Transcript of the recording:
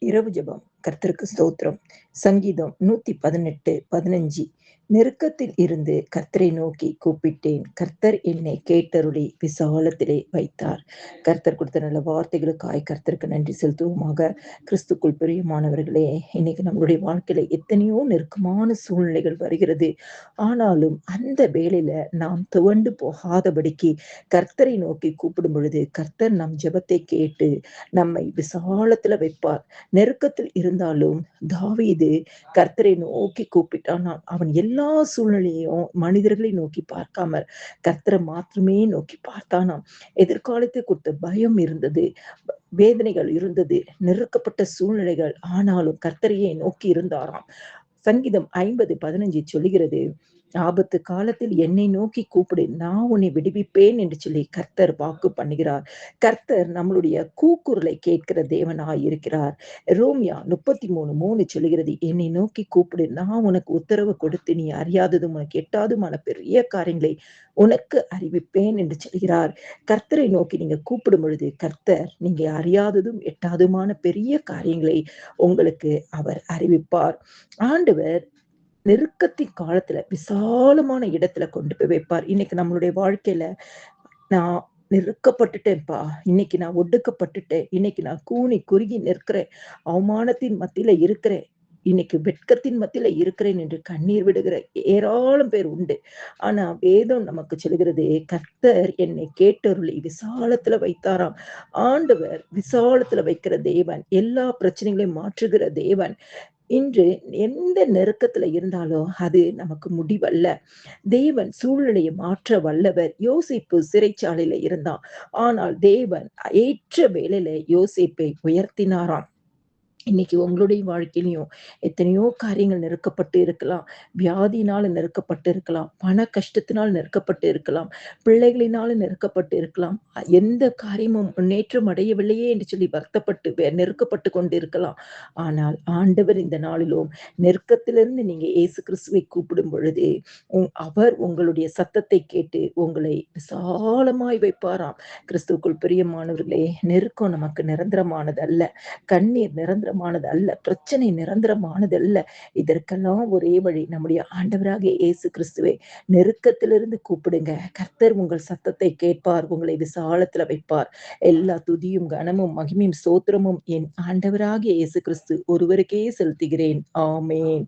இரவு ஜெபம். கர்த்தருக்கு ஸ்தோத்திரம். சங்கீதம் 118:15. நெருக்கத்தில் இருந்து கர்த்தரை நோக்கி கூப்பிட்டேன். கர்த்தர் என்னை கேட்டருளி விசாலத்திலே வைத்தார். கர்த்தர் கொடுத்த நல்ல வார்த்தைகளுக்காய் கர்த்தருக்கு நன்றி செலுத்துவோமாக. கிறிஸ்துக்குள் பிரியமானவர்களே, இன்னைக்கு நம்மளுடைய வாழ்க்கையில எத்தனையோ நெருக்கமான சூழ்நிலைகள் வருகிறது. ஆனாலும் அந்த வேளையில நாம் துவண்டு போகாதபடிக்கு கர்த்தரை நோக்கி கூப்பிடும் பொழுது கர்த்தர் நம் ஜெபத்தை கேட்டு நம்மை விசாலத்துல வைப்பார். நெருக்கத்தில் இருந்தாலும் தாவீது கர்த்தரை நோக்கி கூப்பிட்டானாம். அவன் எல்லா சூழ்நிலையும் மனிதர்களை நோக்கி பார்க்காமல் கர்த்தரை மாத்திரமே நோக்கி பார்த்தானாம். எதிர்காலத்தை குறித்த பயம் இருந்தது, வேதனைகள் இருந்தது, நெருக்கப்பட்ட சூழ்நிலைகள். ஆனாலும் கர்த்தரையே நோக்கி இருந்தாராம். சங்கீதம் 50:15 சொல்லுகிறது, ஆபத்து காலத்தில் என்னை நோக்கி கூப்பிடு, நான் உன்னை விடுவிப்பேன் என்று சொல்லி கர்த்தர் வாக்கு பண்ணுகிறார். கர்த்தர் நம்மளுடைய கூக்குரலை கேட்கிற தேவனாய் இருக்கிறார். ரோமியா 33:3 சொல்லுகிறது, என்னை நோக்கி கூப்பிடு, நான் உனக்கு உத்தரவு கொடுத்து நீ அறியாததும் உனக்கு எட்டாதுமான பெரிய காரியங்களை உனக்கு அறிவிப்பேன் என்று சொல்கிறார். கர்த்தரை நோக்கி நீங்க கூப்பிடும் பொழுது கர்த்தர் நீங்க அறியாததும் எட்டாதுமான பெரிய காரியங்களை உங்களுக்கு அவர் அறிவிப்பார். ஆண்டவர் நெருக்கத்தின் காலத்துல விசாலமான இடத்துல கொண்டு போய் வைப்பார். இன்னைக்கு நம்மளுடைய வாழ்க்கையில நான் நெருக்கப்பட்டுட்டேன்ப்பா, இன்னைக்கு நான் ஒடுக்கப்பட்டுட்டேன், இன்னைக்கு நான் கூனி குறுகி நிற்கிறேன், அவமானத்தின் மத்தியில இருக்கிறேன், இன்னைக்கு வெட்கத்தின் மத்தியில இருக்கிறேன் என்று கண்ணீர் விடுகிற ஏராளம் பேர் உண்டு. ஆனா வேதம் நமக்கு சொல்கிறது, கர்த்தர் என்னை கேட்டருளி விசாலத்துல வைத்தாராம். ஆண்டவர் விசாலத்துல வைக்கிற தேவன், எல்லா பிரச்சனைகளையும் மாற்றுகிற தேவன். இன்று எந்த நெருக்கத்துல இருந்தாலும் அது நமக்கு முடிவல்ல. தேவன் சூழ்நிலையை மாற்ற வல்லவர். யோசேப்பு சிறைச்சாலையில இருந்தான். ஆனால் தேவன் ஏற்ற வேளையில யோசேப்பை உயர்த்தினாராம். இன்னைக்கு உங்களுடைய வாழ்க்கையிலையும் எத்தனையோ காரியங்கள் நெருக்கப்பட்டு இருக்கலாம். வியாதியினால நெருக்கப்பட்டு இருக்கலாம், பண கஷ்டத்தினால் நெருக்கப்பட்டு இருக்கலாம், பிள்ளைகளினால நெருக்கப்பட்டு இருக்கலாம், எந்த காரியமும் முன்னேற்றம் அடையவில்லையே என்று சொல்லி வருத்தப்பட்டு நெருக்கப்பட்டு கொண்டு இருக்கலாம். ஆனால் ஆண்டவர் இந்த நாளிலும் நெருக்கத்திலிருந்து நீங்க இயேசு கிறிஸ்துவை கூப்பிடும் பொழுது அவர் உங்களுடைய சத்தத்தை கேட்டு உங்களை விசாலமாய் வைப்பாராம். கிறிஸ்துவுக்குள் பிரியமானவர்களே, நெருக்கம் நமக்கு நிரந்தரமானது அல்ல, கண்ணீர் நிரந்தரமானது அல்ல, பிரச்சனை நிரந்தரமானது அல்ல. இதற்கெல்லாம் ஒரே வழி நம்முடைய ஆண்டவராகிய இயேசு கிறிஸ்துவை நெருக்கத்திலிருந்து கூப்பிடுங்க. கர்த்தர் உங்கள் சத்தத்தை கேட்பார், உங்களை விசாலத்துல வைப்பார். எல்லா துதியும் கனமும் மகிமையும் ஸ்தோத்திரமும் என் ஆண்டவராகிய இயேசு கிறிஸ்து ஒருவருக்கே செலுத்துகிறேன். ஆமென்.